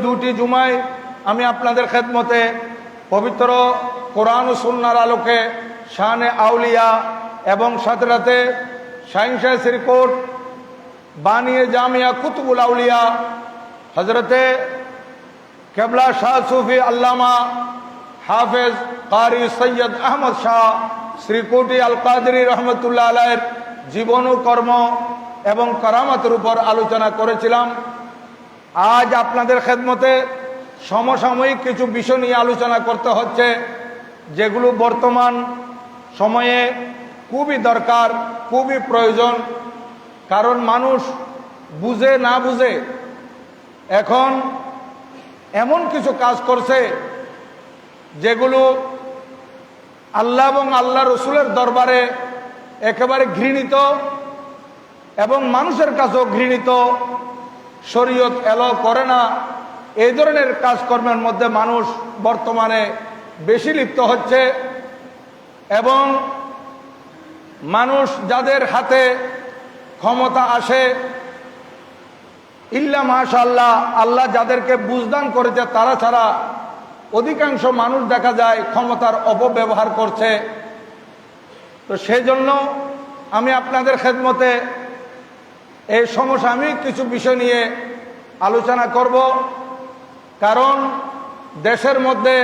দুটি জুমায় আমি আপনাদের খেদমতে পবিত্র কোরআন ও সুন্নাহর আলোকে শানে আউলিয়া এবং সাথে সাথে শাহিনশাহ শ্রীকোট বানিয়ে জামিয়া কুতুবুল আউলিয়া হজরতে কেবলা শাহ সুফি আল্লামা হাফেজ কারি সৈয়দ আহমদ শাহ শ্রীকোটি আল কাদরি রহমতুল্লাহ আলাইহির জীবন ও কর্ম এবং কারামাতের উপর আলোচনা করেছিলাম। আজ আপনাদের খেদমতে সমসাময়িক কিছু বিষয় নিয়ে আলোচনা করতে হচ্ছে, যেগুলো বর্তমান সময়ে খুবই দরকার, খুবই প্রয়োজন। কারণ মানুষ বুঝে না বুঝে এখন এমন কিছু কাজ করছে যেগুলো আল্লাহ এবং আল্লাহ রসুলের দরবারে একেবারে ঘৃণিত এবং মানুষের কাছেও ঘৃণিত। শরীয়ত এলাও করে না, এই ধরনের কাজকর্মের মধ্যে মানুষ বর্তমানে বেশি লিপ্ত হচ্ছে। এবং মানুষ যাদের হাতে ক্ষমতা আসে, ইল্লা মাশাআল্লাহ, আল্লাহ যাদেরকে বুঝদান করেছে তারা ছাড়া অধিকাংশ মানুষ দেখা যায় ক্ষমতার অপব্যবহার করছে। তো সেই জন্য আমি আপনাদের খেদমতে এই সমসাময়িক কিছু বিষয় নিয়ে আলোচনা করব। কারণ দেশের মধ্যে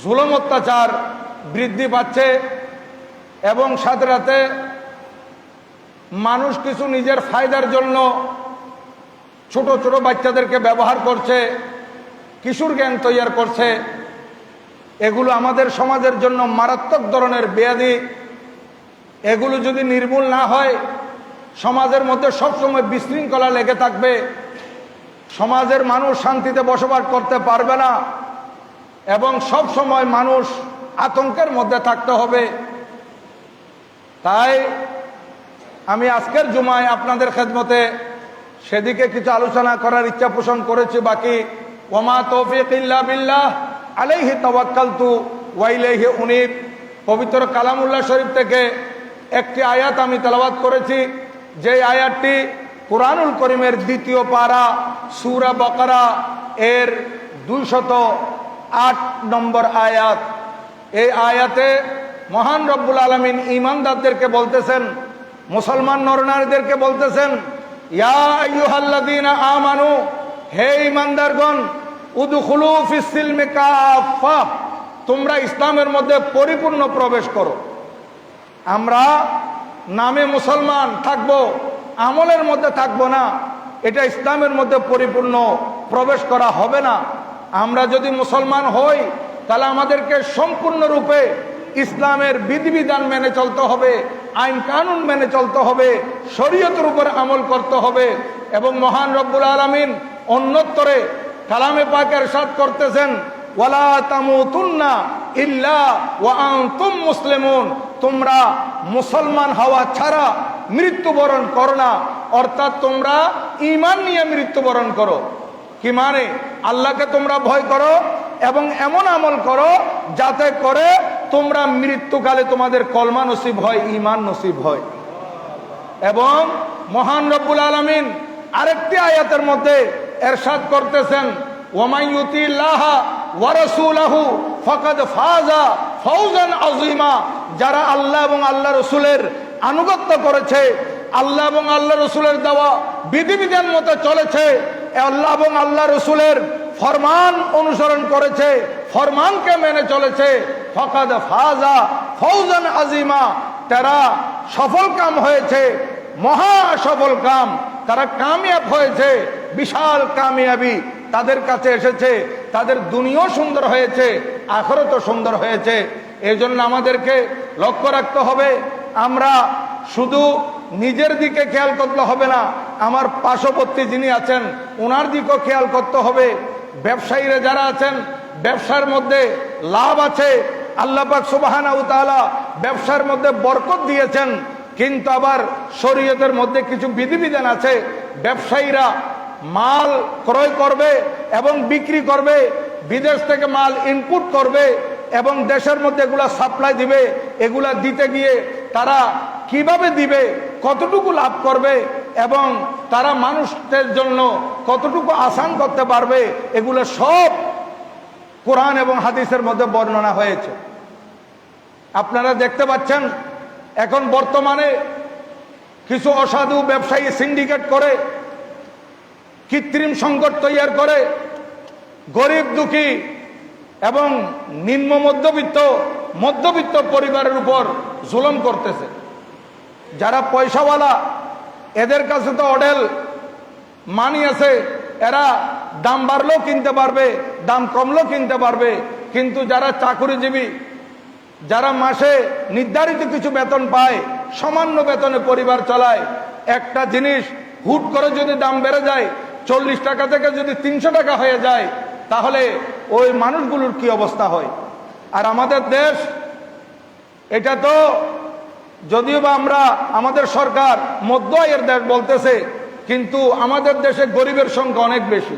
জুলুম অত্যাচার বৃদ্ধি পাচ্ছে এবং সাথে সাথে মানুষ কিছু নিজের ফায়দার জন্য ছোট ছোট বাচ্চাদেরকে ব্যবহার করছে, কিশোর গ্যাং তৈরি করছে। এগুলো আমাদের সমাজের জন্য মারাত্মক ধরনের বেয়াদি। এগুলো যদি নির্মূল না হয় সমাজের মধ্যে সবসময় বিশৃঙ্খলা লেগে থাকবে, সমাজের মানুষ শান্তিতে বসবাস করতে পারবে না এবং সব সময় মানুষ আতঙ্কের মধ্যে থাকতে হবে। তাই আমি আজকের জুমায় আপনাদের খেদমতে সেদিকে কিছু আলোচনা করার ইচ্ছা পোষণ করেছি। বাকি ওমা তৌফিক ইল্লা বিল্লাহ আলাইহি তাওয়াক্কালতু ওয়া ইলাইহি উনীব, পবিত্র কালামুল্লাহ শরীফ থেকে একটি আয়াত আমি তেলাওয়াত করেছি, যে আয়াতটি কুরআনুল করিমের দ্বিতীয় পারা সূরা বাকারা এর 208 নম্বর আয়াত। এই আয়াতে মহান রব্বুল আলামিন ঈমানদারদেরকে বলতেছেন, মুসলমান নরনারীদেরকে বলতেছেন, ইয়া আইয়ুহাল্লাযীনা আমানু, হে ঈমানদারগণ, উদখুলু ফিস সিলমি কাফা, তোমরা ইসলামের মধ্যে পরিপূর্ণ প্রবেশ করো। আমরা নামে মুসলমান থাকবো, আমলের মধ্যে থাকবো না, এটা ইসলামের মধ্যে পরিপূর্ণ প্রবেশ করা হবে না। আমরা যদি মুসলমান হই তাহলে আমাদেরকে সম্পূর্ণরূপে ইসলামের বিধিবিধান মেনে চলতে হবে, আইন কানুন মেনে চলতে হবে, শরীয়তের উপর আমল করতে হবে। এবং মহান রব্বুল আলামিন অন্যত্তরে কালামে পাকে ইরশাদ করতেছেন, ওয়ালা তামুতুন্না ইল্লা ওয়া আনতুম মুসলিমুন, তোমরা মুসলমান হওয়া ছাড়া মৃত্যুবরণ করো না। অর্থাৎ তোমরা ঈমান নিয়ে মৃত্যুবরণ করো। কি মানে? আল্লাহকে তোমরা ভয় করো এবং এমন আমল করো যাতে করে তোমরা মৃত্যুকালে তোমাদের কলমা নসিব হয়, ঈমান নসিব হয়। এবং মহান রব্বুল আলামিন আরেকটি আয়াতের মধ্যে ইরশাদ করতেছেন, ওয়ামান ইউতিল্লাহ ওয়া রাসূলাহু ফাকাদ ফাজা ফাওজান আযীমা, যারা আল্লাহ এবং আল্লাহ রসুলের আনুগত্য করেছে, আল্লাহ এবং আল্লাহ রসুলের দেওয়া বিধিবিধান মতো চলেছে, আল্লাহ এবং আল্লাহ রসুলের ফরমান অনুসরণ করেছে, ফরমানকে মেনে চলেছে, ফাকাদ ফাজা ফাওজান আযীমা, তারা সফল কাম হয়েছে, মহা সফল কাম, তারা কামিয়াব হয়েছে, বিশাল কামিয়াবি তাদের কাছে এসেছে, তাদের দুনিয়াও সুন্দর হয়েছে, আখিরাতও সুন্দর হয়েছে। এই জন্য আমাদেরকে লক্ষ্য রাখতে হবে, আমরা শুধু নিজের দিকে খেয়াল করতে হবে না, আমার পার্শ্ববর্তী যিনি আছেন ওনার দিকেও খেয়াল করতে হবে। ব্যবসায়ীরা যারা আছেন, ব্যবসার মধ্যে লাভ আছে, আল্লাহ পাক সুবহানাহু ওয়া তাআলা ব্যবসার মধ্যে বরকত দিয়েছেন, কিন্তু আবার শরীয়তের মধ্যে কিছু বিধিবিধান আছে। ব্যবসায়ীরা মাল ক্রয় করবে এবং বিক্রি করবে, বিদেশ থেকে মাল ইনপুট করবে এবং দেশের মধ্যে এগুলা সাপ্লাই দিবে। এগুলা দিতে গিয়ে তারা কিভাবে দিবে, কতটুকু লাভ করবে, এবং তারা মানুষদের জন্য কতটুকু আসান করতে পারবে, এগুলো সব কোরআন এবং হাদিসের মধ্যে বর্ণনা হয়েছে। আপনারা দেখতে পাচ্ছেন এখন বর্তমানে কিছু অসাধু ব্যবসায়ী সিন্ডিকেট করে কৃত্রিম সংকট তৈরি করে গরিব দুঃখী এবং নিম্ন মধ্যবিত্ত পরিবারের উপর জুলুম করতেছে। যারা পয়সাওয়ালা এদের কাছে তো অডেল মানি আছে, এরা দাম বাড়লেও কিনতে পারবে, দাম কমলেও কিনতে পারবে। কিন্তু যারা চাকুরিজীবী, যারা মাসে নির্ধারিত কিছু বেতন পায়, সামান্য বেতনে পরিবার চালায়, একটা জিনিস হুট করে যদি দাম বেড়ে যায় 40 টাকা থেকে যদি 300 টাকা হয়ে যায়, তাহলে ওই মানুষগুলোর কি অবস্থা হয়। আর আমাদের দেশ, এটা তো যদিও বা আমাদের সরকার মধ্য আয়ের দেশ বলতেছে, কিন্তু আমাদের দেশে গরিবের সংখ্যা অনেক বেশি,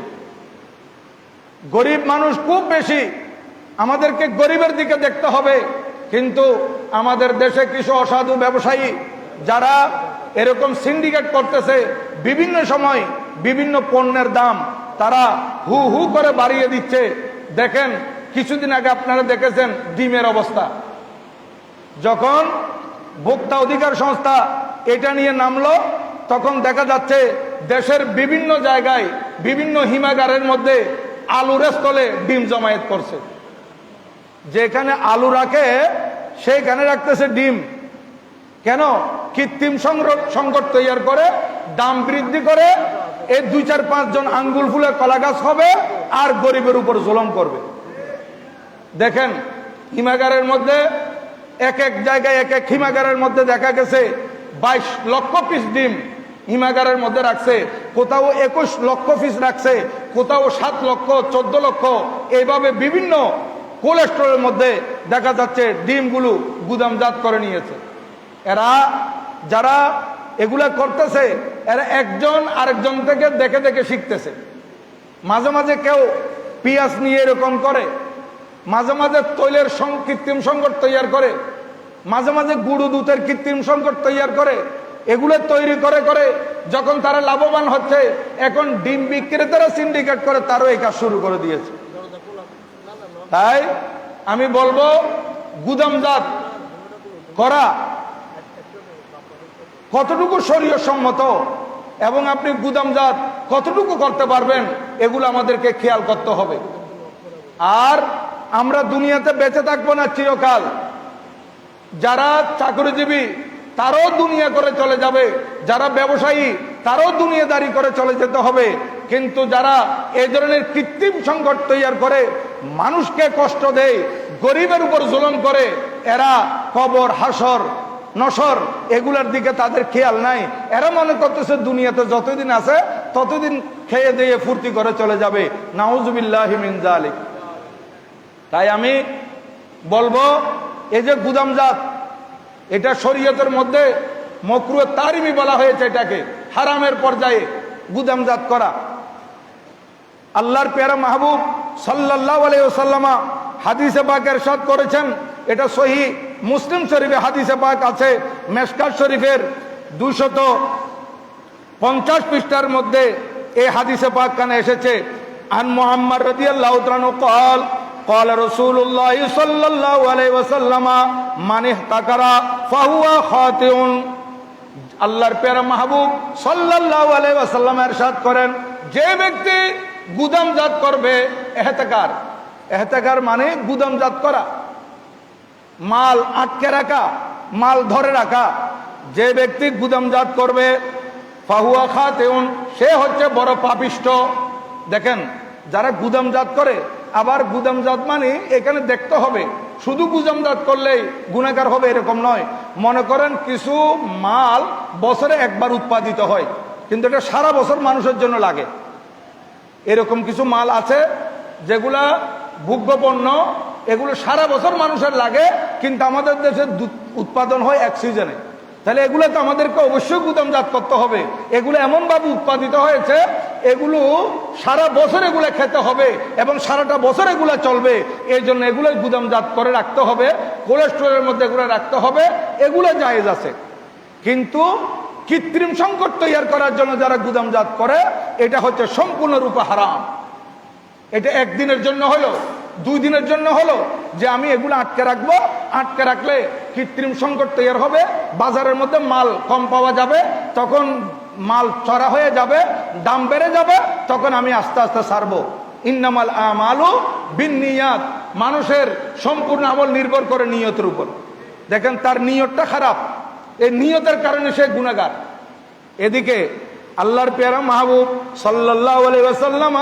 গরিব মানুষ খুব বেশি। আমাদেরকে গরিবের দিকে দেখতে হবে। কিন্তু আমাদের দেশে কিছু অসাধু ব্যবসায়ী যারা এরকম সিন্ডিকেট করতেছে, বিভিন্ন সময় বিভিন্ন পণ্যের দাম তারা হু হু করে বাড়িয়ে দিচ্ছে। দেখেন কিছুদিন আগে আপনারা দেখেছেন ডিমের অবস্থা, যখন ভোক্তা অধিকার সংস্থা এটা নিয়ে নামলো, তখন দেখা যাচ্ছে দেশের বিভিন্ন জায়গায় বিভিন্ন হিমাগারের মধ্যে আলুর স্থলে ডিম জমায়েত করছে। যেখানে আলু রাখে সেইখানে রাখতেছে ডিম। কেন? কৃত্রিম সংকট তৈরি করে দাম বৃদ্ধি করে এই 2-4-5 জন আঙ্গুল ফুলে কলা গাছ হবে আর গরিবের উপর জুলুম করবে। দেখেন হিমাগারের মধ্যে এক জায়গায় এক হিমাগারের মধ্যে দেখা গেছে 22 লক্ষ পিস ডিম হিমাগারের মধ্যে রাখছে, কোথাও 21 লক্ষ পিস রাখছে, কোথাও 7 লক্ষ 14 লক্ষ, এইভাবে বিভিন্ন কোল্ড স্টোরের মধ্যে দেখা যাচ্ছে ডিমগুলো গুদামজাত করে নিয়েছে। এরা যারা এগুলা করতেছে, এরা একজন আরেকজন থেকে দেখে দেখে শিখতেছে। মাঝে মাঝে কেউ পেঁয়াজ নিয়ে এরকম করে, মাঝে মাঝে তৈলের কৃত্রিম সংকট তৈরি করে, মাঝে মাঝে গুঁড়ো দুধের কৃত্রিম সংকট তৈরি করে। এগুলো তৈরি করে করে যখন তারা লাভবান হচ্ছে, এখন ডিম বিক্রেতারা সিন্ডিকেট করে তারও এই কাজ শুরু করে দিয়েছে। তাই আমি বলবো গুদামজাত করা কতটুকু শরীয়ত সম্মত এবং আপনি গুদামজাত কতটুকু করতে পারবেন, এগুলো আমাদেরকে খেয়াল করতে হবে। আর আমরা দুনিয়াতে বেঁচে থাকবো না চিরকাল। যারা চাকরিজীবী তারাও দুনিয়া করে চলে যাবে, যারা ব্যবসায়ী তারাও দুনিয়াদারি করে চলে যেতে হবে। কিন্তু যারা এই ধরনের কৃত্রিম সংকট তৈরি করে মানুষকে কষ্ট দেয়, গরিবের উপর জুলুম করে, এরা কবর হাসর নসর এগুলার দিকে তাদের খেয়াল নাই। এরা মনে করতেছে দুনিয়াতে যতদিন আছে ততদিন খেয়ে দিয়ে ফুর্তি করে চলে যাবে। নাউজুবিল্লাহি মিন যালিক। তাই আমি বলবো এই যে গুদামজাত, এটা শরীয়তের মধ্যে মাকরুহ তাহরিমি বলা হয়েছে, এটাকে হারামের পর্যায়ে গুদামজাত করা। আল্লাহর প্যারা মাহবুব সাল্লাল্লাহু আলাইহি ওয়াসাল্লাম হাদিসে পাক ইরশাদ করেছেন, এটা সহিহ মুসলিম শরীফে হাদিসে পাক আছে, মেশকাত শরীফের 250 পৃষ্ঠার মধ্যে এই হাদিসে পাক কানে এসেছে। আন মুহাম্মদ রাদিয়াল্লাহু তাআলা قال قال رسول الله صلى الله عليه وسلم من احتكر فهو خاطئ। আল্লাহর প্যারা মাহবুব সাল্লাল্লাহু আলাইহি ওয়াসাল্লাম ইরশাদ করেন, যে ব্যক্তি গুদামজাত করবে, এহতেকার মানে গুদামজাত করা, মাল আটকে রাখা, মাল ধরে রাখা, যে ব্যক্তি গুদামজাত করবে ফাহুয়া খাতিউন, সে হচ্ছে বড় পাপিষ্ঠ। দেখেন যারা গুদামজাত করে, আবার গুদামজাত মানে এখানে দেখতে হবে শুধু গুদামজাত করলেই গুনাহগার হবে এরকম নয়। মনে করেন কিছু মাল বছরে একবার উৎপাদিত হয়, কিন্তু এটা সারা বছর মানুষের জন্য লাগে। এরকম কিছু মাল আছে যেগুলা ভোগ্যপণ্য, এগুলো সারা বছর মানুষের লাগে, কিন্তু আমাদের দেশে উৎপাদন হয় এক সিজনে। তাহলে এগুলো তো আমাদেরকে অবশ্যই গুদামজাত করতে হবে। এগুলো এমনভাবে উৎপাদিত হয়েছে, এগুলো সারা বছর এগুলো খেতে হবে এবং সারাটা বছর এগুলো চলবে। এই জন্য এগুলো গুদামজাত করে রাখতে হবে, কোল্ড স্টোরের মধ্যে এগুলো রাখতে হবে, এগুলো জায়েজ আছে। কিন্তু কৃত্রিম সংকট তৈরি করার জন্য যারা গুদামজাত করে, এটা হচ্ছে সম্পূর্ণরূপে হারাম। এটা একদিনের জন্য হলো, 2 দিনের জন্য হলো যে আমি এগুলো আটকে রাখবো, আটকে রাখলে কৃত্রিম সংকট তৈরি হবে, বাজারের মধ্যে মাল কম পাওয়া যাবে, তখন মাল চড়া হয়ে যাবে, দাম বেড়ে যাবে, তখন আমি আস্তে আস্তে ছাড়বো। ইন্নামাল আমালু বিন্নিয়াত, মানুষের সম্পূর্ণ আমল নির্ভর করে নিয়তের উপর। দেখেন তার নিয়তটা খারাপ, এই নিয়তের কারণে সে গুনাহগার। এদিকে আল্লাহর পেয়ারা মাহবুব সাল্লাল্লাহু আলাইহি ওয়াসাল্লাম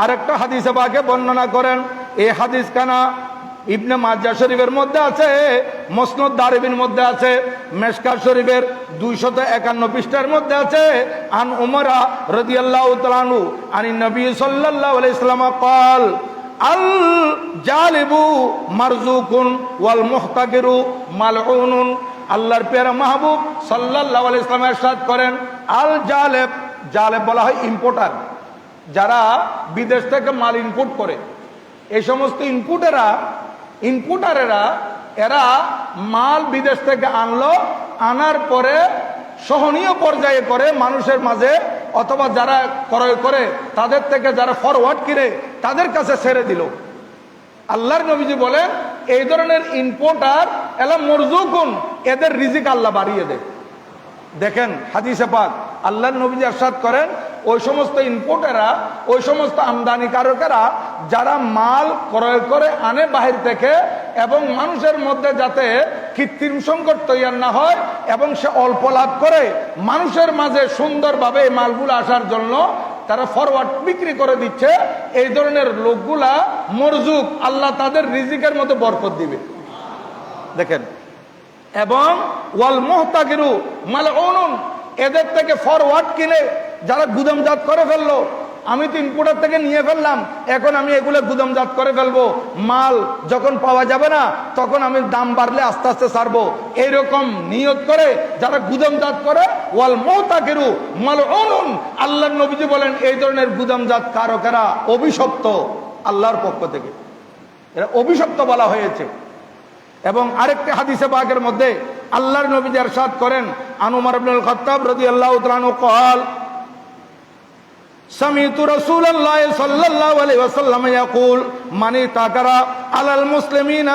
আরেকটা হাদিসে পাকে বর্ণনা করেন। এই হাদিস কানা ইবনে মাজাহ শরীফের মধ্যে আছে, মুসনাদ দারিমির মধ্যে আছে, মিশকাত শরীফের 251 পৃষ্ঠার মধ্যে আছে। আন উমর রাদিয়াল্লাহু তাআলা আনহু আনি নবী সাল্লাল্লাহু আলাইহি ওয়াসাল্লাম قال আল জালিবু মারজুকুন ওয়াল মুহতাকিরু মালউনুন। আল্লাহর পেয়ারা মাহবুব সাল্লাল্লাহু আলাইহি ওয়াসাল্লাম ইরশাদ করেন, আল জালেব, জালেব বলা হয় ইম্পোর্টার, যারা বিদেশ থেকে মাল ইনপুট করে। এই সমস্ত ইনপুটারেরা এরা মাল বিদেশ থেকে আনলো, আনার পরে সহনীয় পর্যায়ে করে মানুষের মাঝে, অথবা যারা ক্রয় করে তাদের থেকে যারা ফরওয়ার্ড কিনে তাদের কাছে ছেড়ে দিল। আল্লাহর নবীজি বলেন এই ধরনের ইম্পোর্টার এলা মরজুকুন, এদের রিজিক আল্লাহ বাড়িয়ে দেয়। দেখেন হাদিসে পাক আল্লাহর নবীজি ইরশাদ করেন, ওই সমস্ত ইম্পোর্টাররা, ওই সমস্ত আমদানিকারকেরা যারা মাল ক্রয় করে আনে বাহির থেকে, এবং মানুষের মধ্যে যাতে কৃত্রিম সংকট তৈরি না হয় এবং সে অল্প লাভ করে, মানুষের মাঝে সুন্দরভাবে এই মালগুলো আসার জন্য তারা ফরওয়ার্ড বিক্রি করে দিচ্ছে, এই ধরনের লোকগুলা মরজুক, আল্লাহ তাদের রিজিকের মধ্যে বরকত দিবে। দেখেন, এবং ওয়াল মুহতাকিরু মালউনুন, এদের থেকে ফরওয়ার্ড কিনে যারা গুদামজাত করে ফেললো, আমি তো ইম্পোর্টার থেকে নিয়ে ফেললাম, এখন আমি এগুলো গুদামজাত করে ফেলবো, মাল যখন পাওয়া যাবে না তখন আমি দাম বাড়লে আস্তে আস্তে ছাড়বো, এইরকম নিয়ত করে যারা গুদামজাত করে, ওয়াল মুহতাকিরু মালউনুন, আল্লাহর নবীজি বলেন এই ধরনের গুদামজাত কারকেরা অভিশপ্ত আল্লাহর পক্ষ থেকে, এরা অভিশপ্ত বলা হয়েছে। এবং আরেকটি হাদিসে পাকের মধ্যে আল্লাহর নবী ইরশাদ করেন, আন উমর ইবনুল খাত্তাব রাদিয়াল্লাহু তাআলা আনহু قال سمعت رسول الله صلى الله عليه وسلم يقول من تاكر على المسلمين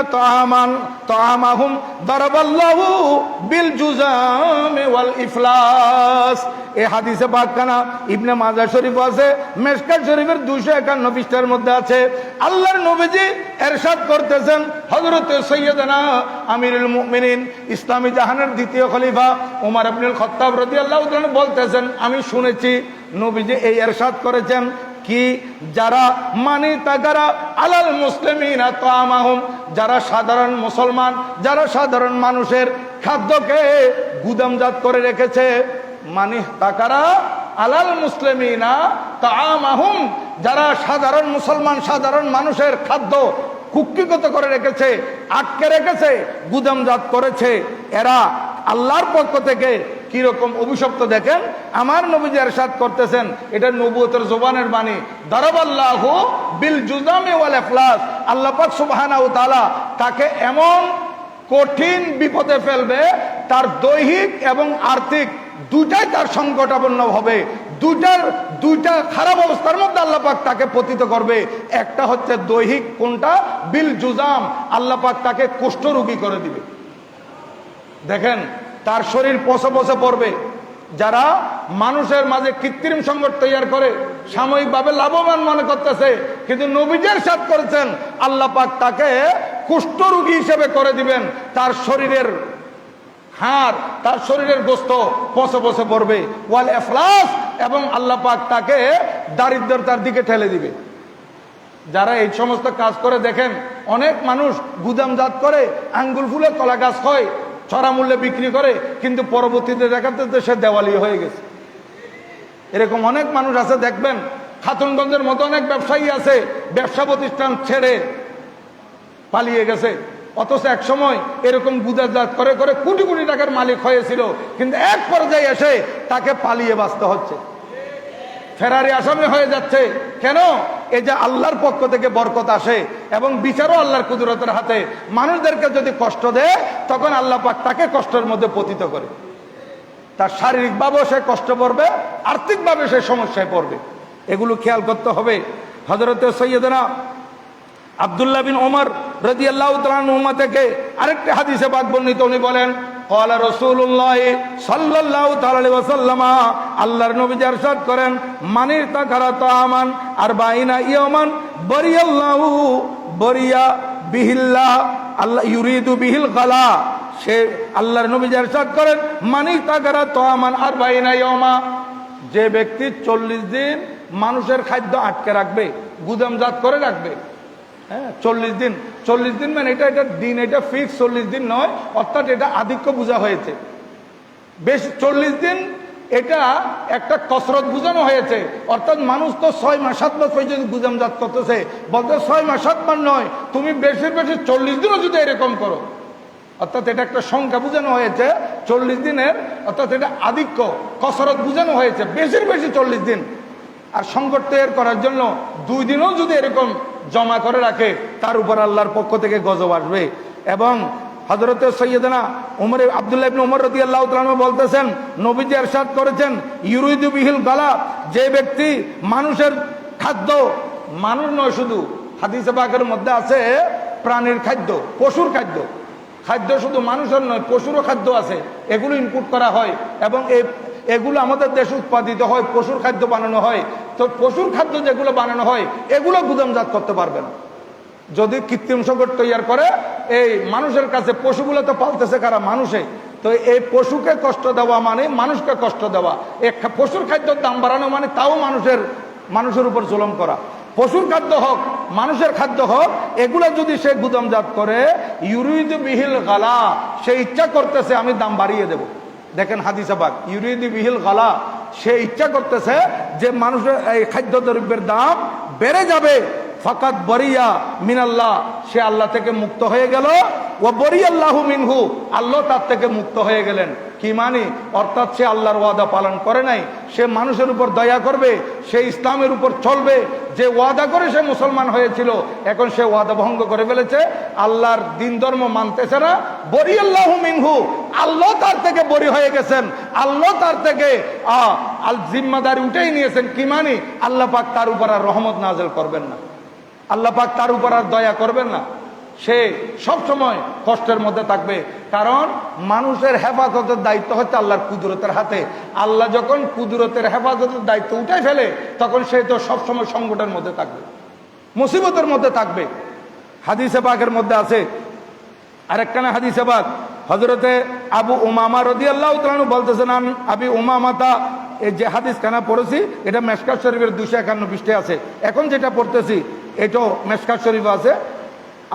طعامهم ضرب الله بالجزام والافلاس। এই হাদিসে পাক কানা ইবনে মাজাহ শরীফ আছে, মিশকাত শরীফের 251 পৃষ্ঠার মধ্যে আছে। আল্লাহর নবীজি ইরশাদ করতেছেন, হযরত সাইয়্যিদানা আমিরুল মুমিনিন ইসলামী জাহানের দ্বিতীয় খলিফা ওমর ইবনুল খাত্তাব রাদিয়াল্লাহু তাআলা বলতেছেন, আমি শুনেছি নবীজি এই ইরশাদ করেছেন কি, যারা মানি তাগারা আলাল মুসলিমিনা তাআমাহুম, যারা সাধারণ মুসলমান, যারা সাধারণ মানুষের খাদ্যকে গুদামজাত করে রেখেছে, মানি তাগারা আলাল মুসলিমিনা তাআমাহুম, যারা সাধারণ মুসলমান, সাধারণ মানুষের খাদ্য কুক্ষিগত করে রেখেছে, আটকে রেখেছে, গুদামজাত করেছে, এরা আল্লাহর পক্ষ থেকে কিরকম অভিশপ্ত। দেখেন আমার নবীজি ইরশাদ করতেছেন, এটা নবুয়তের জবানের বাণী, দারাবাল্লাহু বিল জুজামি ওয়াল ইফলাস, আল্লাহ পাক সুবহানাহু ওয়া তাআলা তাকে এমন কঠিন বিপদে ফেলবে, তার দৈহিক এবং আর্থিক দুটাই তার সংকটাপন্ন হবে, দুইটা খারাপ অবস্থার মধ্যে আল্লাহ পাক তাকে পতিত করবে। একটা হচ্ছে দৈহিক, কোনটা? বিল জুজাম, আল্লাহ পাক তাকে কুষ্ঠরোগী করে দিবে। দেখেন তার শরীর পচে পচে পড়বে। যারা মানুষের মাঝে কৃত্রিম সংকট তৈরি করে সাময়িকভাবে লাভবান মনে করতেছে, কিন্তু নবীজি ইরশাদ করেছেন আল্লাহ পাক তাকে কুষ্ঠরোগী হিসেবে করে দিবেন, তার শরীরের হাড়, তার শরীরের গোস্ত পচে পচে পড়বে, ওয়াল ইফলাস, এবং আল্লাহ পাক তাকে দারিদ্রতার দিকে ঠেলে দিবে। যারা এই সমস্ত কাজ করে, দেখেন অনেক মানুষ গুদামজাত করে আঙ্গুল ফুলে কলা গাছ হয়, চড়া মূল্যে বিক্রি করে, কিন্তু পরবর্তীতে দেখাতে সে দেওয়ালি হয়ে গেছে। এরকম অনেক মানুষ আছে, দেখবেন খাতুনগঞ্জের মতো অনেক ব্যবসায়ী আছে, ব্যবসা প্রতিষ্ঠান ছেড়ে পালিয়ে গেছে, অথচ এক সময় এরকম গুদামজাত করে করে কোটি কোটি টাকার মালিক হয়েছিল, কিন্তু এক পর্যায়ে এসে তাকে পালিয়ে বাঁচতে হচ্ছে, ফেরারি আসামি হয়ে যাচ্ছে। কেন? এই যে আল্লাহর পক্ষ থেকে বরকত আসে এবং বিচারও আল্লাহর কুদরতের হাতে। মানুষদেরকে যদি কষ্ট দেয় তখন আল্লাহ পাক তাকে কষ্টের মধ্যে পতিত করে। তার শারীরিকভাবেও সে কষ্ট পড়বে, আর্থিকভাবে সে সমস্যায় পড়বে। এগুলো খেয়াল করতে হবে। হযরতে সৈয়দনা আব্দুল্লাহ বিন ওমর রাদিয়াল্লাহু তাআলা আনহু থেকে আরেকটি হাদিসে পাক বর্ণিত, উনি বলেন ক্বালা রাসূলুল্লাহ সাল্লাল্লাহু তাআলা আলাইহি ওয়াসাল্লাম, আল্লাহর নবী ইরশাদ করেন, মানির তাকারা তাআমান আরবাইনা ইয়ামান বারিয়াল্লাহু বারিয়া বিহিল্লাহ আল্লাহ ইউরিদু বিহিল গালা। সে আল্লাহর নবী ইরশাদ করেন, মানির তাকারা তাআমান আরবাইনা ইয়ামা, যে ব্যক্তি 40 দিন মানুষের খাদ্য আটকে রাখবে, গুদামজাত করে রাখবে। হ্যাঁ, 40 দিন মানে এটা দিন, এটা ফিক্স 40 দিন নয়, অর্থাৎ এটা আধিক্য বোঝা হয়েছে। বেশ 40 দিন এটা একটা কসরত বোঝানো হয়েছে, অর্থাৎ মানুষ তো 6 মাস 7 মাস পর্যন্ত গুদামজাত করতেছে, বলতে 6 মাস 7 মাস নয়, তুমি বেশি 40 দিনও যদি এরকম করো, অর্থাৎ এটা একটা সংখ্যা বোঝানো হয়েছে 40 দিনের, অর্থাৎ এটা আধিক্য কসরত বোঝানো হয়েছে, বেশি 40 দিন। আর সংকট তৈরি করার জন্য 2 দিনও যদি এরকম জমা করে রাখে, তার উপর আল্লাহর পক্ষ থেকে গজব আসবে। এবং হযরতে সৈয়দনা ওমর আব্দুল্লাহ ইবনে ওমর রাদিয়াল্লাহু তাআলা আনহু বলতেছেন, নবীজি ইরশাদ করেছেন, ইউরিদু বিহিল গালা, যে ব্যক্তি মানুষের খাদ্য, মানুষ নয় শুধু, হাদিসে পাকের মধ্যে আছে প্রাণীর খাদ্য, পশুর খাদ্য, খাদ্য শুধু মানুষের নয়, পশুরও খাদ্য আছে, এগুলো ইনপুট করা হয় এবং এগুলো আমাদের দেশে উৎপাদিত হয়, পশুর খাদ্য বানানো হয়। তো পশুর খাদ্য যেগুলো বানানো হয় এগুলো গুদামজাত করতে পারবে না। যদি কৃত্রিম সংকট তৈরি করে, এই মানুষের কাছে, পশুগুলো তো পালতেছে কারা? মানুষে। তো এই পশুকে কষ্ট দেওয়া মানে মানুষকে কষ্ট দেওয়া, পশুর খাদ্যের দাম বাড়ানো মানে তাও মানুষের উপর জুলুম করা। পশুর খাদ্য হোক, মানুষের খাদ্য হোক, এগুলো যদি সে গুদামজাত করে, ইউরিদু বিহিল গালা, সে ইচ্ছা করতেছে আমি দাম বাড়িয়ে দেব। দেখেন হাদিসে পাক, ইউরিদু বিহিল গালা, সে ইচ্ছা করতেছে যে মানুষের এই খাদ্য দ্রব্যের দাম বেড়ে যাবে। ফাকাত বরিয়া মিনাল্লাহ, সে আল্লাহ থেকে মুক্ত হয়ে গেল। ও বরিয়াল্লাহু মিনহু, আল্লাহ তার থেকে মুক্ত হয়ে গেলেন। কি মানি? অর্থাৎ সে আল্লাহর ওয়াদা পালন করে নাই, সে মানুষের উপর দয়া করবে, সে ইসলামের উপর চলবে। যে ওয়াদা করে সে মুসলমান হয়েছিল, এখন সে ওয়াদা ভঙ্গ করে ফেলেছে, আল্লাহর দিন ধর্ম মানতেছে না। বরিয়াল্লাহু মিনহু, আল্লাহ তার থেকে বরি হয়ে গেছেন, আল্লাহ তার থেকে জিম্মাদারি উঠেই নিয়েছেন। কি মানি? আল্লাহ পাক তার উপর আর রহমত নাযিল করবেন না, আল্লাহ পাক তার উপর আর দয়া করবেন না, সে সব সময় কষ্টের মধ্যে থাকবে। কারণ মানুষের হেফাজতের দায়িত্ব হচ্ছে আল্লাহর কুদরতের হাতে। আল্লাহ যখন কুদরতের হেফাজতের দায়িত্ব উঠে ফেলে, তখন সে তো সবসময় সংকটের মধ্যে থাকবে, মুসিবতের মধ্যে থাকবে। হাদিসে পাকের মধ্যে আছে আরেকখানা হাদিসে পাক, হযরতে আবু উমামা রাদিয়াল্লাহু তাআলা আনহু বলতেছেন, আবি উমামাতা, এই যে হাদিস খানা পড়েছি এটা মেশকাত শরীফের 251 পৃষ্ঠায় আছে। এখন যেটা পড়তেছি এটাও মেশকাত শরীফে আছে।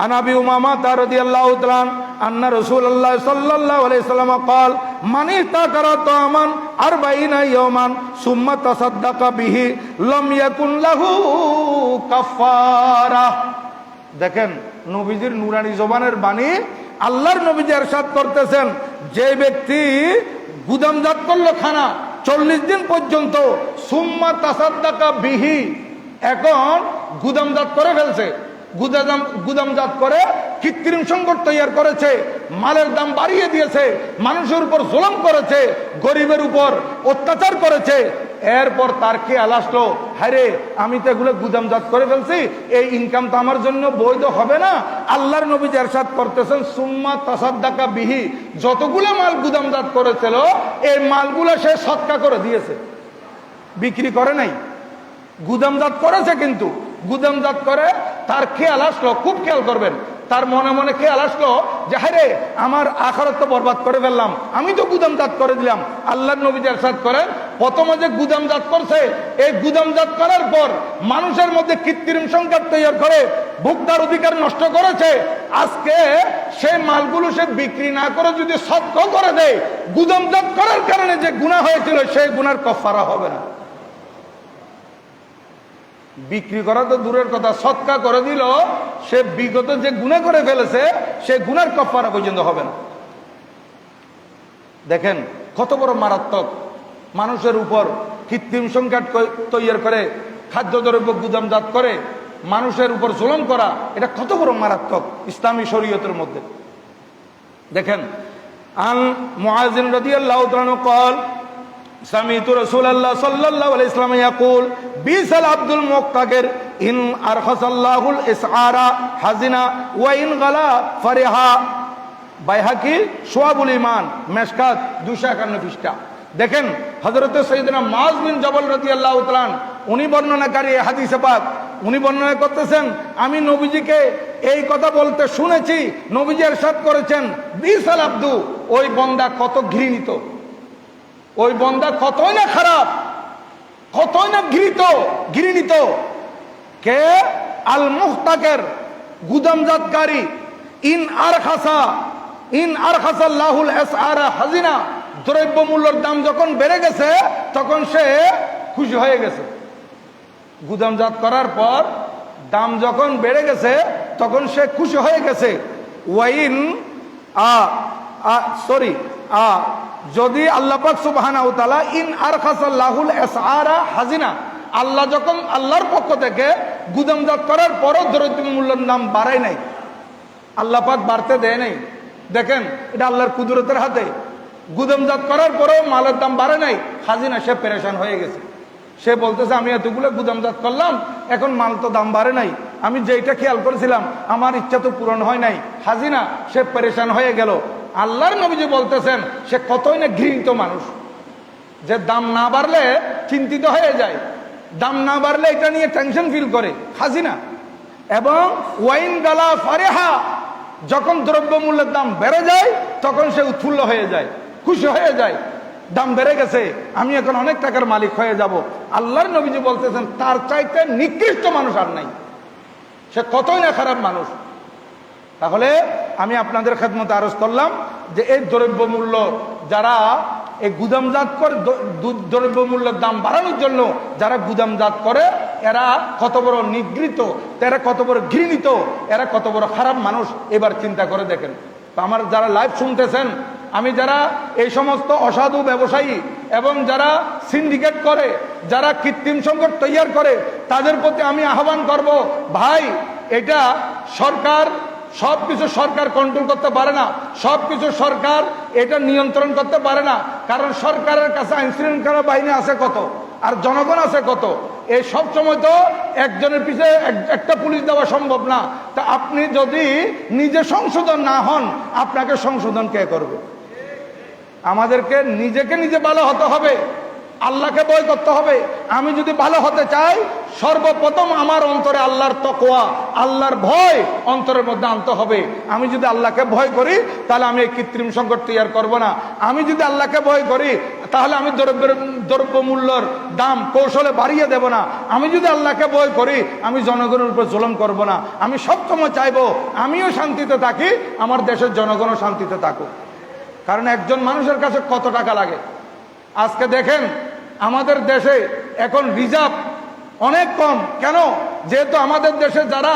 আন আবি উমামা রাদিয়াল্লাহু তাআলা আন্না রাসূলুল্লাহ সাল্লাল্লাহু আলাইহি ওয়াসাল্লাম قال মান ইতাকারা তামান 40 ইয়ামান সুম্মা তাসাদদাকা বিহি লাম ইয়াকুন লাহু কাফারা। দেখেন নবীজির নুরানি জবানের বাণী, আল্লাহর নবীজি ইরশাদ করতেছেন, যে ব্যক্তি গুদামজাত করলো খানা 40 দিন পর্যন্ত, সুম্মা তাসাদদাকা বিহি, এখন গুদামজাত করে ফেলছে, গুদামজাত করে কৃত্রিম সংকট তৈরি করেছে, মালের দাম বাড়িয়ে দিয়েছে, মানুষের উপর জুলুম করেছে, গরিবের উপর অত্যাচার করেছে। এরপর তার খেয়াল আসলো, হায়রে আমি তো এগুলো গুদামজাত করে ফেলছি, এই ইনকাম তো আমার জন্য বৈধ হবে না। আল্লাহর নবী ইরশাদ করতেছেন, সুম্মা তাসাদদাকা বিহি, যতগুলো মাল গুদামজাত করেছিল এই মালগুলো সে সদকা করে দিয়েছে, বিক্রি করে নাই, গুদামজাত করেছে। কিন্তু গুদামজাত করে তার খেয়াল আসলো, খুব খেয়াল করবেন, তার মনে মনে খেয়াল আসলো যে হায়রে আমার আখিরাত তো বরবাদ করে ফেললাম, আমি তো গুদামজাত করে দিলাম। আল্লাহর নবী ইরশাদ করেন, প্রথমে যে গুদামজাত করছে, এই গুদামজাত করার পর মানুষের মধ্যে কৃত্রিম সংকট তৈরি করে ভোক্তার অধিকার নষ্ট করেছে। আজকে সেই মালগুলো সে বিক্রি না করে যদি সদকা করে দেয়, গুদামজাত করার কারণে যে গুনাহ হয়েছিল সেই গুনার কাফারা হবে না। বিক্রি করা তো দূরের কথা, সদকা করে দিল, সে বিগত যে গুনাহ করে ফেলেছে সে গুনার কাফারা পর্যন্ত হবে না। দেখেন কত বড় মারাত্মক, মানুষের উপর কৃত্রিম সংকট তৈরি করে খাদ্যদ্রব্য গুদামজাত করে মানুষের উপর জুলুম করা, এটা কত বড় মারাত্মক ইসলামী শরীয়তের মধ্যে। দেখেন আন মুআযিন রাদিয়াল্লাহু তাআলা قال سمعت رسول الله صلى الله عليه وسلم يقول بئس العبد المقتدر ان ارخص الله الاسعار حزنا وان غلا فرحا। বাইহাকি শুআবুল ঈমান মেশকাত 251 পৃষ্ঠা। দেখেন হযরত সাইয়েদনা মুআয বিন জবল রাদিয়াল্লাহু তাআলা উনি বর্ণনাকারী হাদিসে পাক উনি বর্ণনা করতেছেন আমি নবীজিকে এই কথা বলতে শুনেছি। নবীজি ইরশাদ করেছেন বিসাল আব্দু, ওই বান্দা কত ঘৃণিত, ওই বান্দা কতই না খারাপ, কতই না ঘৃণিত কে আল মুহতাকের গুদামজাতকারী ইন আরখাসাল্লাহুল আসআরা হাজিনা, দ্রব্য মূল্যের দাম যখন বেড়ে গেছে তখন সে খুশি হয়ে গেছে। গুদামজাত করার পর দাম যখন বেড়ে গেছে তখন সে খুশি হয়ে গেছে। ওয়াইন যদি আল্লাহ পাক সুবহানাহু ওয়া তাআলা ইন আরখাসাল্লাহুল আসআরা হাজিনা, আল্লাহ যখন আল্লাহর পক্ষ থেকে গুদামজাত করার পরও দ্রব্য মূল্যের দাম বাড়ায় নাই, আল্লাহ পাক বাড়তে দেয় নাই। দেখেন এটা আল্লাহর কুদরতের হাতে। গুদামজাত করার পরেও মালের দাম বাড়ে নাই, হাজিনা সে পেরেশান হয়ে গেছে। সে বলতেছে আমি এতগুলো গুদামজাত করলাম, এখন মাল তো দাম বাড়ে নাই, আমি যেটা খেয়াল করেছিলাম আমার ইচ্ছা তো পূরণ হয় নাই। হাজিনা সে পেরেশান হয়ে গেল। আল্লাহর নবীজি বলতেছেন সে কতই না ঘৃণিত মানুষ, যে দাম না বাড়লে চিন্তিত হয়ে যায়, দাম না বাড়লে এটা নিয়ে টেনশন ফিল করে হাজিনা। এবং ওয়াইন গালা ফারেহা, যখন দ্রব্য মূল্যের দাম বেড়ে যায় তখন সে উৎফুল্ল হয়ে যায়, খুশি হয়ে যায়, দাম বেড়ে গেছে আমি এখন অনেক টাকার মালিক হয়ে যাব। আল্লাহর নবীজি বলতেছেন তার চাইতে নিকৃষ্ট মানুষ আর নাই, সে কতই না খারাপ মানুষ। তাহলে আমি আপনাদের খেদমতে আরজ করলাম যে এই দ্রব্য মূল্য যারা এই গুদামজাত করে, দ্রব্য মূল্যের দাম বাড়ানোর জন্য যারা গুদামজাত করে এরা কত বড় নিগৃহীত, এরা কত বড় ঘৃণিত, এরা কত বড় খারাপ মানুষ। এবার চিন্তা করে দেখেন। তো আমার যারা লাইভ শুনতেছেন, আমি যারা এই সমস্ত অসাধু ব্যবসায়ী এবং যারা সিন্ডিকেট করে, যারা কৃত্রিম সংকট তৈরি করে, তাদের প্রতি আমি আহ্বান করব, ভাই এটা সরকার সবকিছু সরকার কন্ট্রোল করতে পারে না, সবকিছু সরকার এটা নিয়ন্ত্রণ করতে পারে না। কারণ সরকারের কাছে আইন শৃঙ্খলা বাহিনী আছে কত, আর জনগণ আছে কত। এই সব সময় তো একজনের পিছিয়ে একটা পুলিশ দেওয়া সম্ভব না। তা আপনি যদি নিজে সংশোধন না হন, আপনাকে সংশোধন কে করবে? আমাদেরকে নিজেকে নিজে ভালো হতে হবে, আল্লাহকে ভয় করতে হবে। আমি যদি ভালো হতে চাই, সর্বপ্রথম আমার অন্তরে আল্লাহর তাকওয়া, আল্লাহর ভয় অন্তরের মধ্যে আনতে হবে। আমি যদি আল্লাহকে ভয় করি তাহলে আমি এই কৃত্রিম সংকট তৈরি করব না। আমি যদি আল্লাহকে ভয় করি তাহলে আমি দ্রব্য মূল্যের দাম কৌশলে বাড়িয়ে দেব না। আমি যদি আল্লাহকে ভয় করি আমি জনগণের উপর জুলুম করব না। আমি সবসময় চাইবো আমিও শান্তিতে থাকি, আমার দেশের জনগণও শান্তিতে থাকুক। কারণ একজন মানুষের কাছে কত টাকা লাগে। আজকে দেখেন আমাদের দেশে এখন রিজার্ভ অনেক কম। কেন? যেহেতু আমাদের দেশে যারা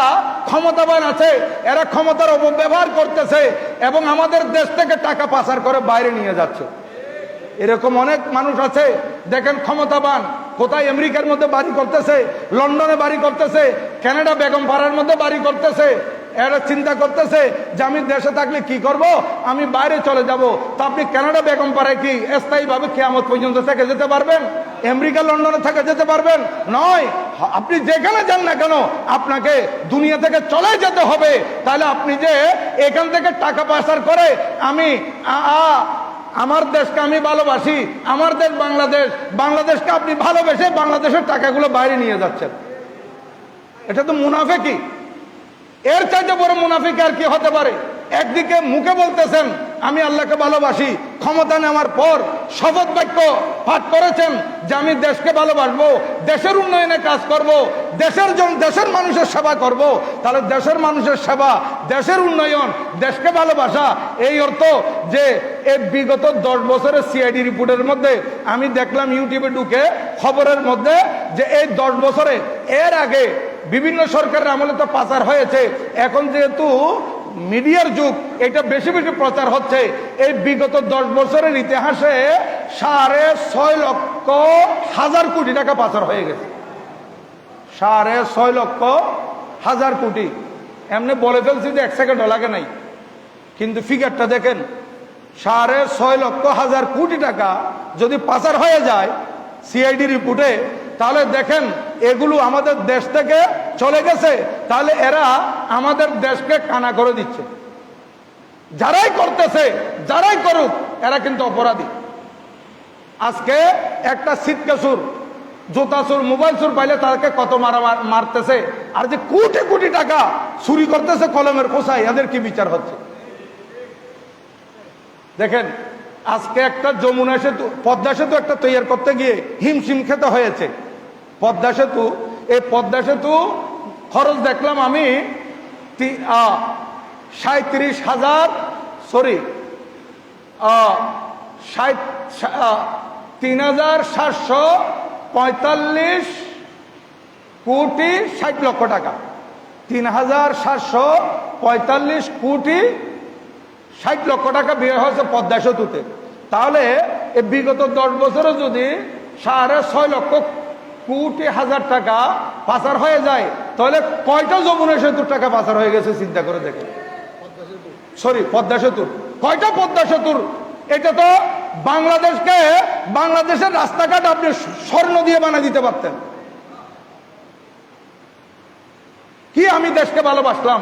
ক্ষমতাবান আছে এরা ক্ষমতার অপব্যবহার করতেছে এবং আমাদের দেশ থেকে টাকা পাচার করে বাইরে নিয়ে যাচ্ছে। এরকম অনেক মানুষ আছে দেখেন ক্ষমতাবান, কোথায় আমেরিকার মধ্যে বাড়ি করতেছে, লন্ডনে বাড়ি করতেছে, কানাডা বেগম পাড়ার মধ্যে বাড়ি করতেছে। এরা চিন্তা করতেছে যে আমি দেশে থাকলে কি করব, আমি বাইরে চলে যাব। তো আপনি কানাডা বেগম পাড়ায় কি স্থায়ীভাবে কিয়ামত পর্যন্ত থেকে যেতে পারবেন? আমেরিকা লন্ডনে থেকে যেতে পারবেন? নয়। আপনি যেখানে যান না কেন আপনাকে দুনিয়া থেকে চলে যেতে হবে। তাহলে আপনি যে এখান থেকে টাকা পাচার করে আমি আমার দেশকে আমি ভালোবাসি, আমার দেশ বাংলাদেশ, বাংলাদেশকে আপনি ভালোবেসে বাংলাদেশের টাকাগুলো বাইরে নিয়ে যাচ্ছেন, এটা তো মুনাফিকি। এর চাইতে বড় মুনাফিক আর কি হতে পারে? একদিকে মুখে বলতেছেন আমি আল্লাহকে ভালোবাসি, ক্ষমতা নেওয়ার পর শপথ বাক্য পাঠ করেছেন যে আমি দেশকে ভালোবাসবো, দেশের উন্নয়নে কাজ করব, দেশের মানুষের সেবা করব। তাহলে দেশের মানুষের সেবা, দেশের উন্নয়ন, দেশকে ভালোবাসা, এই অর্থ যে এই বিগত 10 বছরের সিআইডি রিপোর্টের মধ্যে আমি দেখলাম ইউটিউবে ঢুকে খবরের মধ্যে যে এই 10 বছরে এর আগে বিভিন্ন সরকারের আমলে তো পাচার হয়েছে, এখন যেহেতু মিডিয়ার যুগ এটা বেশি বেশি প্রচার হচ্ছে। এই বিগত 10 বছরের ইতিহাসে 6.5 লক্ষ হাজার কোটি টাকা পাচার হয়ে গেছে। 6.5 লক্ষ হাজার কোটি। এমনি বলে ফেলছি যে 1 সেকেন্ড লাগে নাই, কিন্তু ফিগারটা দেখেন 6,600,000 কোটি টাকা যদি পাচার হয়ে যায় সিআইডি রিপোর্টে, তাহলে দেখেন এগুলো আমাদের দেশ থেকে চলে গেছে, তাহলে এরা আমাদের দেশকে কানা করে দিচ্ছে। যারাই করতেছে, যারাই করুক, এরা কিন্তু অপরাধী। আজকে একটা সিটকা চুর, জুতা চুর, মোবাইল চুর পাইলে তাদেরকে কত মারতেছে, আর যে কোটি কোটি টাকা চুরি করতেছে কলমের খোসায়, এদের কি বিচার হচ্ছে? দেখেন আজকে একটা যমুনা সেতু, পদ্মা সেতু একটা তৈরি করতে গিয়ে হিমশিম খেতে হয়েছে। পদ্মা সেতু, এই পদ্মা সেতু খরচ দেখলাম আমি 3,745 কোটি 60 লক্ষ টাকা। 3,745 কোটি 60 লক্ষ টাকা ব্যয় হয়েছে পদ্মা সেতুতে। তাহলে এই বিগত 10 বছরে যদি 6.5 লক্ষ কোটি হাজার টাকা পাচার হয়ে যায়, তাহলে কয়টা যমুনা সেতুর টাকা পাচার হয়ে গেছে চিন্তা করে দেখেন। পদ্মা সেতুর কয়টা পদ্মা সেতুর? এটা তো বাংলাদেশের রাস্তাঘাট আপনি স্বর্ণ দিয়ে বানিয়ে দিতে পারতেন। কি আমি দেশকে ভালোবাসলাম,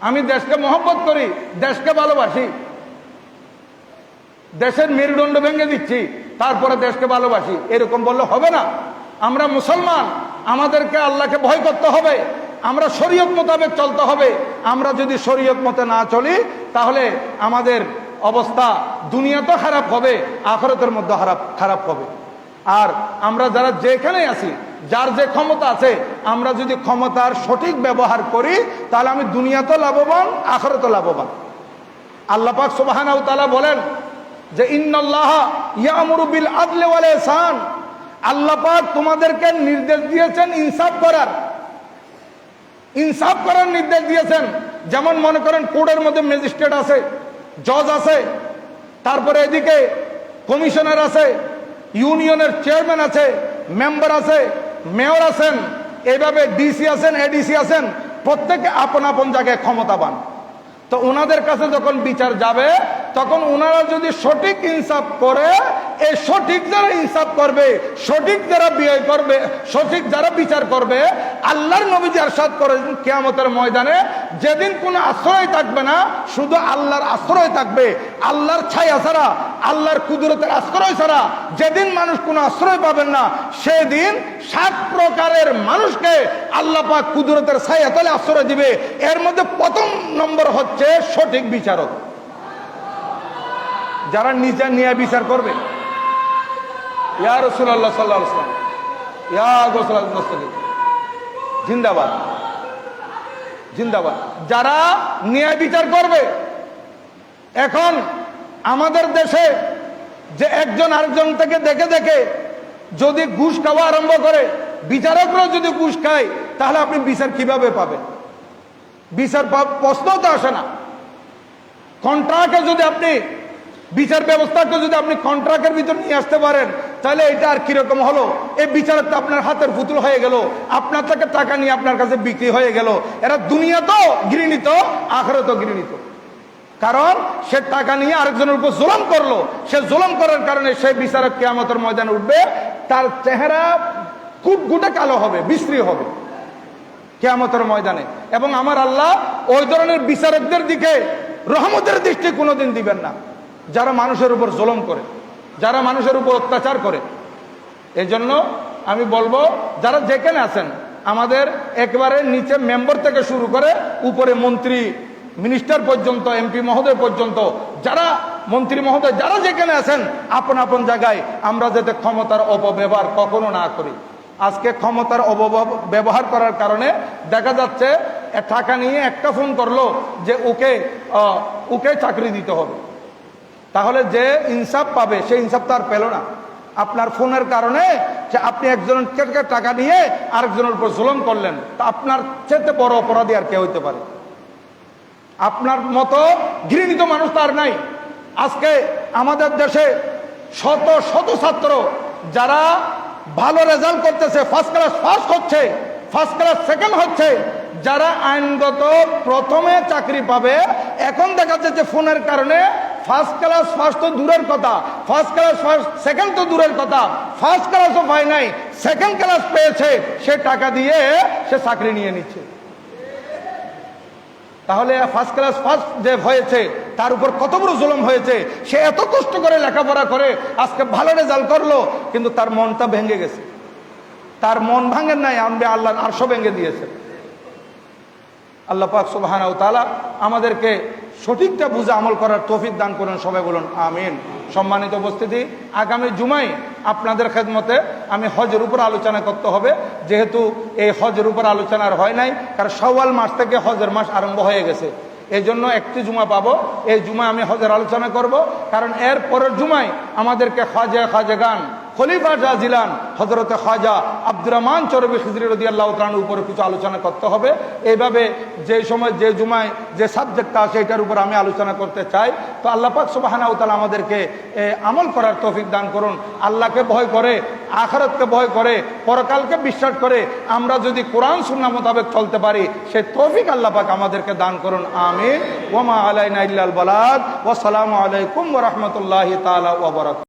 আমি দেশকে মহব্বত করি, দেশকে ভালোবাসি, দেশের মেরুদণ্ড ভেঙে দিচ্ছি, তারপরে দেশকে ভালোবাসি, এরকম বললে হবে না। আমরা মুসলমান, আমাদেরকে আল্লাহকে ভয় করতে হবে, আমরা শরীয়ত মোতাবেক চলতে হবে। আমরা যদি শরীয়ত মতে না চলি, তাহলে আমাদের অবস্থা দুনিয়া তো খারাপ হবে, আখিরাতের মধ্যে খারাপ হবে। আর আমরা যারা যেখানে আছি, যার যে ক্ষমতা আছে, আমরা যদি ক্ষমতার সঠিক ব্যবহার করি, তাহলে আমি দুনিয়াতেও লাভবান, আখিরাতেও লাভবান। আল্লাহ পাক সুবহানাহু ওয়া তাআলা বলেন যে ইন্নাল্লাহা ইয়ামুরু বিল আদলি ওয়াল ইহসান, আল্লাহ পাক তোমাদেরকে নির্দেশ দিয়েছেন ইনসাফ করার, ইনসাফ করার নির্দেশ দিয়েছেন। যেমন মনে করেন কোর্টের মধ্যে ম্যাজিস্ট্রেট আছে, জজ আছে, তারপরে এদিকে কমিশনার আছে, ইউনিয়নের চেয়ারম্যান আছে, মেম্বার আছে, মেয়র আছেন, এইভাবে ডিসি আছেন, এডিসি আছেন, প্রত্যেকে আপন আপন জায়গায় ক্ষমতাবান। তো ওনাদের কাছে যখন বিচার যাবে, তখন ওনারা যদি সঠিক ইনসাফ করে, এই সঠিক যারা ইনসাফ করবে, সঠিক যারা ব্যয় করবে, সঠিক যারা বিচার করবে, আল্লাহর নবী ইরশাদ করেন কিয়ামতের ময়দানে যেদিন কোনো আশ্রয় থাকবে না, শুধু আল্লাহর আশ্রয় থাকবে, আল্লাহর ছায়া ছাড়া, আল্লাহর কুদরতের আশ্রয় ছাড়া যেদিন মানুষ কোনো আশ্রয় পাবেন না, সেদিন 7 প্রকারের মানুষকে আল্লাহ পাক কুদরতের ছায়া তলে আশ্রয় দিবে। এর মধ্যে প্রথম নম্বর হচ্ছে সঠিক বিচারক, যারা নিজে নিয়ে বিচার করবে। ইয়া রাসূলুল্লাহ সাল্লাল্লাহু আলাইহি ওয়াসাল্লাম, ইয়া গোসলাল মুস্তাকিম, জিন্দাবাদ জিন্দাবাদ। যারা নিয়ে বিচার করবে। এখন আমাদের দেশে যে একজন আরেকজন থেকে দেখে দেখে যদি ঘুষ খাওয়া আরম্ভ করে, বিচারকরা যদি ঘুষ খায়, তাহলে আপনি বিচার কিভাবে পাবেন? বিচার প্রশ্ন তো আসে না। কন্ট্রাক্টে যদি আপনি বিচার ব্যবস্থাকে যদি আপনি কন্ট্রাক্টের ভিতর নিয়ে আসতে পারেন, তাহলে এটা আর কিরকম হলো? এই বিচারক তো আপনার হাতের পুতুল হয়ে গেল, আপনার থেকে টাকা নিয়ে আপনার কাছে বিক্রি হয়ে গেল। এরা দুনিয়া তো ঘৃণিত, আখিরাতও ঘৃণিত। কারণ সে টাকা নিয়ে আরেকজনের উপর জুলুম করলো, সে জুলুম করার কারণে সেই বিচারক কিয়ামতের ময়দানে উঠবে, তার চেহারা কুটকুটে কালো হবে, বিশ্রী হবে কিয়ামতের ময়দানে। এবং আমার আল্লাহ ওই ধরনের বিচারকদের দিকে রহমতের দৃষ্টি কোনোদিন দিবেন না, যারা মানুষের উপর জুলুম করে, যারা মানুষের উপর অত্যাচার করে। এই জন্য আমি বলবো, যারা যেখানে আছেন, আমাদের একেবারে নিচে মেম্বার থেকে শুরু করে উপরে মন্ত্রী মিনিস্টার পর্যন্ত, এমপি মহোদয় পর্যন্ত, যারা মন্ত্রী মহোদয় যারা যেখানে আছেন, আপন আপন জায়গায় আমরা যাতে ক্ষমতার অপব্যবহার কখনো না করি। আজকে ক্ষমতার অপব্যবহার করার কারণে দেখা যাচ্ছে টাকা নিয়ে একটা ফোন করলো যে ওকে চাকরি দিতে হবে, তাহলে যে ইনসাফ পাবে সেই ইনসাফ তো আর পেল না। আপনার ফোনের কারণে যে আপনি একজনকে টাকা নিয়ে আরেকজনের উপর জুলুম করলেন, তা আপনার চেয়ে বড় অপরাধী আর কে হইতে পারে? আপনার মতো ঘৃণিত মানুষ তার নাই। আজকে আমাদের দেশে শত শত ছাত্র যারা ভালো রেজাল্ট করতেছে, ফার্স্ট ক্লাস ফার্স্ট হচ্ছে, ফার্স্ট ক্লাস সেকেন্ড হচ্ছে, যারা আইনগত প্রথমে চাকরি পাবে, এখন দেখা যাচ্ছে যে ফোনের কারণে ফার্স্ট ক্লাস ফার্স্ট তো দূরের কথা, ফার্স্ট ক্লাস ফার্স্ট সেকেন্ড তো দূরের কথা, ফার্স্ট ক্লাসও পায় নাই, সেকেন্ড ক্লাস পেয়েছে, সে টাকা দিয়ে সে চাকরি নিয়ে নিচ্ছে। তাহলে ফার্স্ট ক্লাস ফার্স্ট যে হয়েছে তার উপর কত বড় জুলুম হয়েছে। সে এত কষ্ট করে লেখাপড়া করে আজকে ভালো রেজাল্ট করলো, কিন্তু তার মনটা ভেঙে গেছে। তার মন ভাঙেন নাই, আনবে আল্লাহর আরশও ভেঙে দিয়েছে। আল্লাহ পাক সুবহানাহু ওয়া তাআলা আমাদেরকে সঠিকটা বুঝে আমল করার তৌফিক দান করুন, সবাই বলুন আমিন। সম্মানিত উপস্থিতি, আগামী জুমায় আপনাদের খেদমতে আমি হজের উপর আলোচনা করতে হবে, যেহেতু এই হজের উপর আলোচনার হয় নাই, কারণ শাওয়াল মাস থেকে হজের মাস আরম্ভ হয়ে গেছে। এই জন্য একটি জুমা পাবো, এই জুমায় আমি হজের আলোচনা করব, কারণ এর পরের জুমায় আমাদেরকে খাজেগান খলিফা জাজিলান হযরতে খাজা আব্দুর রহমান চরবি খিজরি রাদিয়াল্লাহু তাআলার উপরে কিছু আলোচনা করতে হবে। এইভাবে যে সময় যে জুমায় যে সাবজেক্টটা আছে এটার উপর আমি আলোচনা করতে চাই। তো আল্লাহ পাক সুবহানাহু ওয়া তাআলা আমাদেরকে আমল করার তৌফিক দান করুন। আল্লাহকে ভয় করে, আখিরাতকে ভয় করে, পরকালকে বিশ্বাস করে আমরা যদি কোরআন সুন্নাহ মোতাবেক চলতে পারি, সেই তৌফিক আল্লাহ পাক আমাদেরকে দান করুন আমিন। ওয়া মা আলাইনা ইল্লাল বালাগ। ওয়া আসসালামু আলাইকুম ওয়া রাহমাতুল্লাহি তাআলা ওয়া বারাকাতুহু।